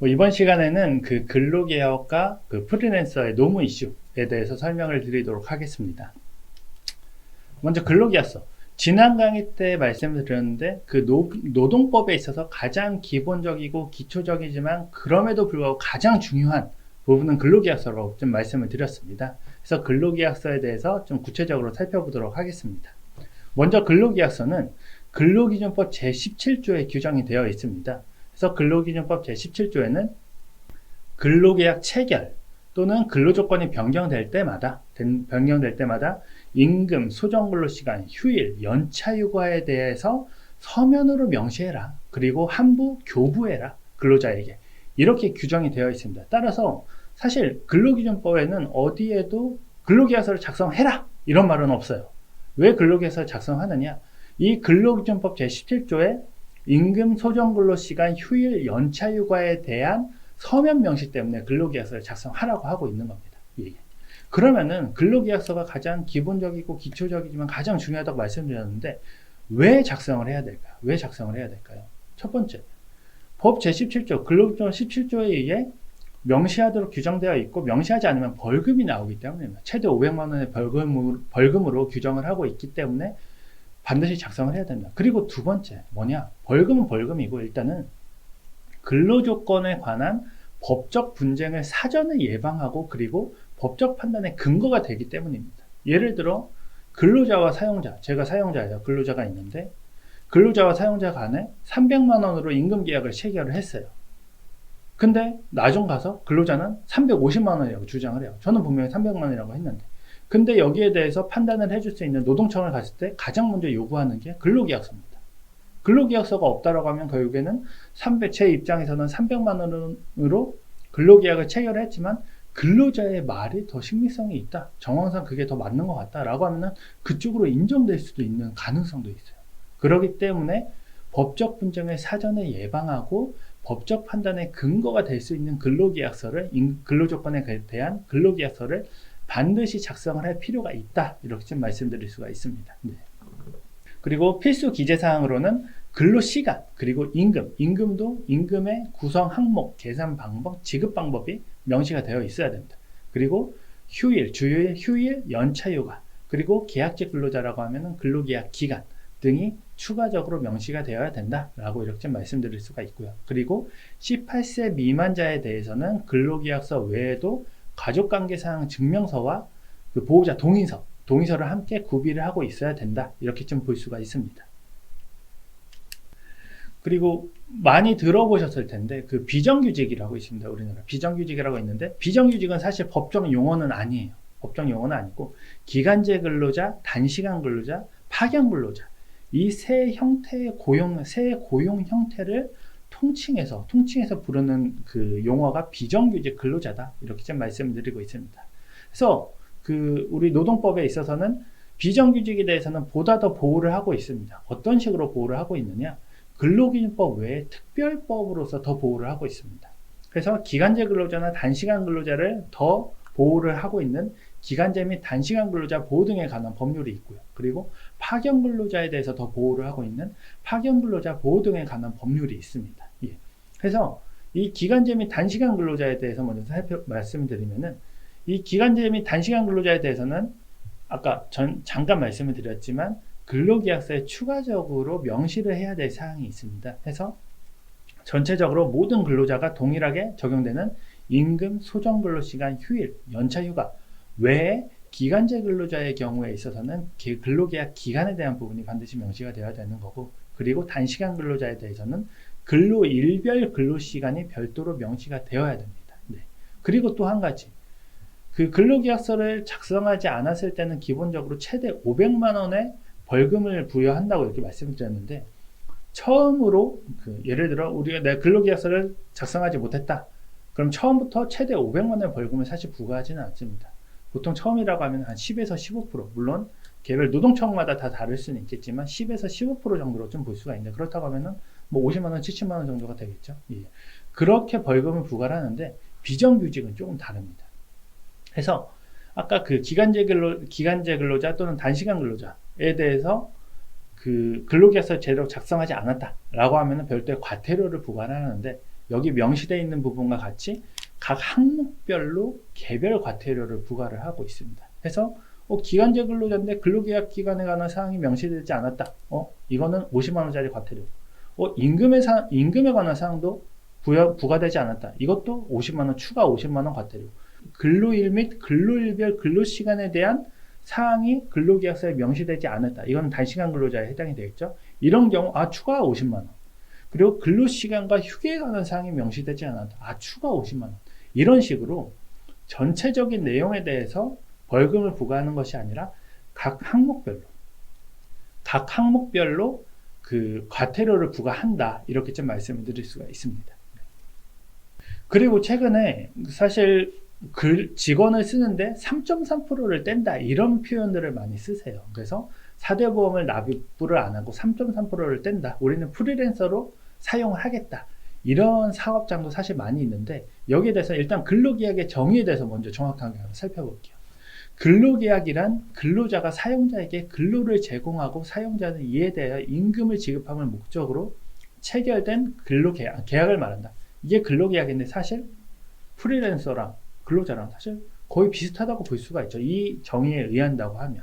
이번 시간에는 그 근로개혁과 그 프리랜서의 노무 이슈에 대해서 설명을 드리도록 하겠습니다. 먼저 근로계약서. 지난 강의 때 말씀을 드렸는데 그 노동법에 있어서 가장 기본적이고 기초적이지만 그럼에도 불구하고 가장 중요한 부분은 근로계약서라고 좀 말씀을 드렸습니다. 그래서 근로계약서에 대해서 좀 구체적으로 살펴보도록 하겠습니다. 먼저 근로계약서는 근로기준법 제17조에 규정이 되어 있습니다. 그래서 근로기준법 제17조에는 근로계약 체결 또는 근로조건이 변경될 때마다 임금, 소정근로시간, 휴일, 연차휴가에 대해서 서면으로 명시해라. 그리고 한부 교부해라. 근로자에게. 이렇게 규정이 되어 있습니다. 따라서 사실 근로기준법에는 어디에도 근로계약서를 작성해라. 이런 말은 없어요. 왜 근로계약서를 작성하느냐? 이 근로기준법 제17조에 임금, 소정근로시간, 휴일, 연차휴가에 대한 서면 명시 때문에 근로계약서를 작성하라고 하고 있는 겁니다. 예. 그러면은 근로계약서가 가장 기본적이고 기초적이지만 가장 중요하다고 말씀드렸는데 왜 작성을 해야 될까요? 왜 작성을 해야 될까요? 첫 번째, 법 제17조, 근로기준법 17조에 의해 명시하도록 규정되어 있고 명시하지 않으면 벌금이 나오기 때문입니다. 최대 500만 원의 벌금으로 규정을 하고 있기 때문에 반드시 작성을 해야 됩니다. 그리고 두 번째, 뭐냐? 벌금은 벌금이고 일단은 근로조건에 관한 법적 분쟁을 사전에 예방하고 그리고 법적 판단의 근거가 되기 때문입니다. 예를 들어 근로자와 사용자, 제가 사용자예요. 근로자가 있는데 근로자와 사용자 간에 300만 원으로 임금계약을 체결을 했어요. 근데 나중 가서 근로자는 350만 원이라고 주장을 해요. 저는 분명히 300만 원이라고 했는데 근데 여기에 대해서 판단을 해줄 수 있는 노동청을 갔을 때 가장 먼저 요구하는 게 근로계약서입니다. 근로계약서가 없다라고 하면 결국에는 제 입장에서는 300만 원으로 근로계약을 체결했지만 근로자의 말이 더 신빙성이 있다. 정황상 그게 더 맞는 것 같다라고 하면 그쪽으로 인정될 수도 있는 가능성도 있어요. 그렇기 때문에 법적 분쟁을 사전에 예방하고 법적 판단의 근거가 될 수 있는 근로계약서를 근로조건에 대한 근로계약서를 반드시 작성을 할 필요가 있다. 이렇게 좀 말씀드릴 수가 있습니다. 네. 그리고 필수 기재사항으로는 근로시간, 그리고 임금도 임금의 구성 항목, 계산 방법, 지급 방법이 명시가 되어 있어야 됩니다. 그리고 휴일, 주휴일, 휴일, 연차휴가, 그리고 계약직 근로자라고 하면 근로계약 기간 등이 추가적으로 명시가 되어야 된다라고 이렇게 말씀드릴 수가 있고요. 그리고 18세 미만자에 대해서는 근로계약서 외에도 가족관계사항 증명서와 그 보호자 동의서를 함께 구비를 하고 있어야 된다. 이렇게 좀 볼 수가 있습니다. 그리고 많이 들어보셨을 텐데 그 비정규직이라고 있습니다. 우리나라 비정규직이라고 있는데 비정규직은 사실 법정 용어는 아니에요. 법정 용어는 아니고 기간제 근로자, 단시간 근로자, 파견 근로자 이 세 고용 형태를 통칭해서 부르는 그 용어가 비정규직 근로자다. 이렇게 좀 말씀드리고 있습니다. 그래서 그 우리 노동법에 있어서는 비정규직에 대해서는 보다 더 보호를 하고 있습니다. 어떤 식으로 보호를 하고 있느냐? 근로기준법 외에 특별법으로서 더 보호를 하고 있습니다. 그래서 기간제 근로자나 단시간 근로자를 더 보호를 하고 있는 기간제 및 단시간 근로자 보호 등에 관한 법률이 있고요. 그리고 파견 근로자에 대해서 더 보호를 하고 있는 파견 근로자 보호 등에 관한 법률이 있습니다. 예. 그래서 이 기간제 및 단시간 근로자에 대해서 먼저 말씀드리면은 이 기간제 및 단시간 근로자에 대해서는 아까 잠깐 말씀을 드렸지만 근로계약서에 추가적으로 명시를 해야 될 사항이 있습니다. 해서 전체적으로 모든 근로자가 동일하게 적용되는 임금, 소정근로시간, 휴일, 연차휴가 외에 기간제 근로자의 경우에 있어서는 근로계약 기간에 대한 부분이 반드시 명시가 되어야 되는 거고 그리고 단시간 근로자에 대해서는 근로일별 근로시간이 별도로 명시가 되어야 됩니다. 네. 그리고 또 한 가지 그 근로계약서를 작성하지 않았을 때는 기본적으로 최대 500만 원의 벌금을 부여한다고 이렇게 말씀드렸는데 처음으로 예를 들어 우리가 내 근로계약서를 작성하지 못했다. 그럼 처음부터 최대 500만 원의 벌금을 사실 부과하지는 않습니다. 보통 처음이라고 하면 한 10에서 15% 물론 개별 노동청마다 다 다를 수는 있겠지만 10에서 15% 정도로 좀 볼 수가 있는데 그렇다고 하면은 뭐 50만 원, 70만 원 정도가 되겠죠. 예. 그렇게 벌금을 부과를 하는데 비정규직은 조금 다릅니다. 그래서 아까 그 기간제 근로자 또는 단시간 근로자에 대해서 그 근로계약서 제대로 작성하지 않았다라고 하면은 별도의 과태료를 부과하는데 여기 명시되어 있는 부분과 같이 각 항목별로 개별 과태료를 부과를 하고 있습니다. 그래서 기간제 근로자인데 근로계약 기간에 관한 사항이 명시되지 않았다. 이거는 50만 원짜리 과태료. 임금에 관한 사항도 부과되지 않았다. 이것도 50만 원 추가 50만 원 과태료. 근로일 및 근로일별 근로시간에 대한 사항이 근로계약서에 명시되지 않았다. 이건 단시간 근로자에 해당이 되겠죠. 이런 경우 추가 50만 원. 그리고 근로시간과 휴게에 관한 사항이 명시되지 않았다. 추가 50만 원. 이런 식으로 전체적인 내용에 대해서 벌금을 부과하는 것이 아니라 각 항목별로 그 과태료를 부과한다. 이렇게 좀 말씀을 드릴 수가 있습니다. 그리고 최근에 사실 직원을 쓰는데 3.3%를 뗀다. 이런 표현들을 많이 쓰세요. 그래서 4대 보험을 납부를 안 하고 3.3%를 뗀다. 우리는 프리랜서로 사용을 하겠다. 이런 사업장도 사실 많이 있는데 여기에 대해서 일단 근로계약의 정의에 대해서 먼저 정확하게 살펴볼게요. 근로계약이란 근로자가 사용자에게 근로를 제공하고 사용자는 이에 대하여 임금을 지급함을 목적으로 체결된 계약을 말한다. 이게 근로계약인데 사실 프리랜서랑 근로자랑 사실 거의 비슷하다고 볼 수가 있죠. 이 정의에 의한다고 하면.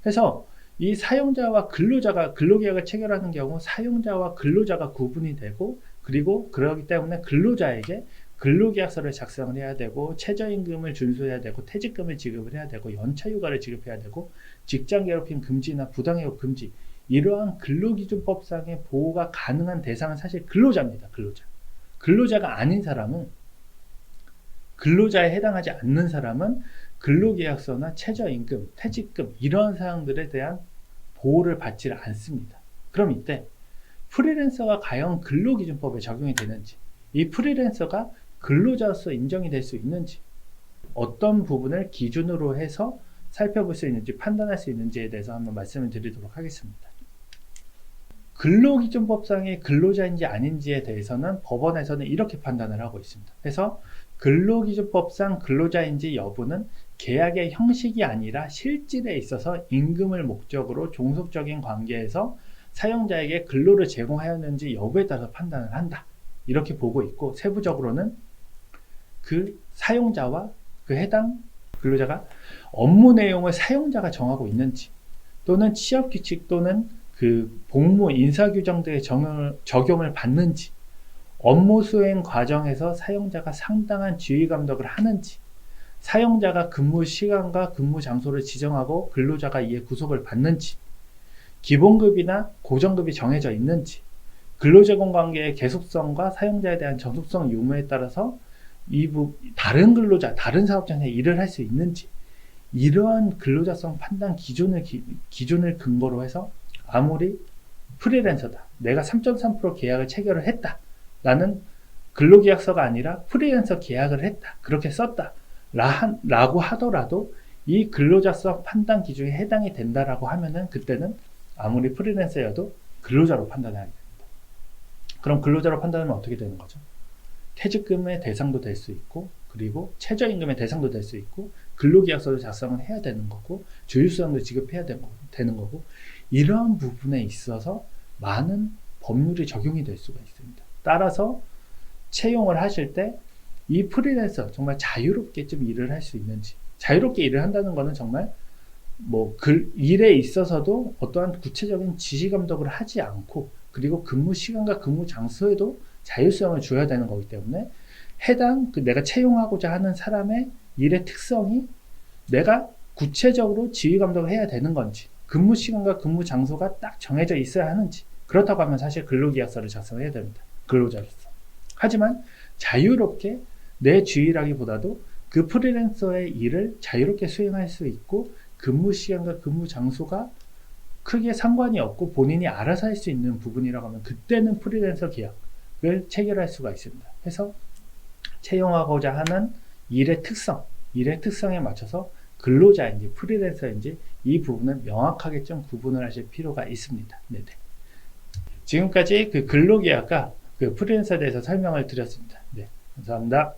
그래서 이 사용자와 근로자가 근로계약을 체결하는 경우 사용자와 근로자가 구분이 되고 그리고 그러기 때문에 근로자에게 근로계약서를 작성을 해야 되고 최저임금을 준수해야 되고 퇴직금을 지급을 해야 되고 연차휴가를 지급해야 되고 직장괴롭힘 금지나 부당해고 금지 이러한 근로기준법상의 보호가 가능한 대상은 사실 근로자입니다. 근로자가 아닌 사람은 근로자에 해당하지 않는 사람은 근로계약서나 최저임금, 퇴직금 이러한 사항들에 대한 보호를 받지 않습니다. 그럼 이때 프리랜서가 과연 근로기준법에 적용이 되는지 이 프리랜서가 근로자로서 인정이 될 수 있는지 어떤 부분을 기준으로 해서 살펴볼 수 있는지 판단할 수 있는지에 대해서 한번 말씀을 드리도록 하겠습니다. 근로기준법상의 근로자인지 아닌지에 대해서는 법원에서는 이렇게 판단을 하고 있습니다. 그래서 근로기준법상 근로자인지 여부는 계약의 형식이 아니라 실질에 있어서 임금을 목적으로 종속적인 관계에서 사용자에게 근로를 제공하였는지 여부에 따라서 판단을 한다. 이렇게 보고 있고 세부적으로는 그 사용자와 그 해당 근로자가 업무 내용을 사용자가 정하고 있는지 또는 취업규칙 또는 그 복무 인사규정 등의 적용을 받는지 업무 수행 과정에서 사용자가 상당한 지휘 감독을 하는지 사용자가 근무 시간과 근무 장소를 지정하고 근로자가 이에 구속을 받는지 기본급이나 고정급이 정해져 있는지 근로제공 관계의 계속성과 사용자에 대한 전속성 유무에 따라서 다른 근로자, 다른 사업장에 일을 할 수 있는지 이러한 근로자성 판단 기준을 근거로 해서 아무리 프리랜서다. 내가 3.3% 계약을 체결을 했다. 나는 근로계약서가 아니라 프리랜서 계약을 했다. 그렇게 썼다. 라고 하더라도 이 근로자성 판단 기준에 해당이 된다라고 하면은 그때는 아무리 프리랜서여도 근로자로 판단해야 됩니다. 그럼 근로자로 판단하면 어떻게 되는 거죠? 퇴직금의 대상도 될 수 있고 그리고 최저임금의 대상도 될 수 있고 근로계약서를 작성을 해야 되는 거고 주휴수당도 지급해야 되는 거고 이러한 부분에 있어서 많은 법률이 적용이 될 수가 있습니다. 따라서 채용을 하실 때 이 프리랜서 정말 자유롭게 좀 일을 할 수 있는지 자유롭게 일을 한다는 거는 정말 일에 있어서도 어떠한 구체적인 지시 감독을 하지 않고 그리고 근무 시간과 근무 장소에도 자율성을 줘야 되는 거기 때문에 해당 내가 채용하고자 하는 사람의 일의 특성이 내가 구체적으로 지휘 감독을 해야 되는 건지 근무 시간과 근무 장소가 딱 정해져 있어야 하는지 그렇다고 하면 사실 근로계약서를 작성해야 됩니다. 근로자로서. 하지만 자유롭게 내 주의라기보다도 그 프리랜서의 일을 자유롭게 수행할 수 있고 근무 시간과 근무 장소가 크게 상관이 없고 본인이 알아서 할 수 있는 부분이라고 하면 그때는 프리랜서 계약을 체결할 수가 있습니다. 그래서 채용하고자 하는 일의 특성에 맞춰서 근로자인지 프리랜서인지 이 부분은 명확하게 좀 구분을 하실 필요가 있습니다. 네네. 지금까지 그 근로계약과 그 프리랜서에 대해서 설명을 드렸습니다. 네, 감사합니다.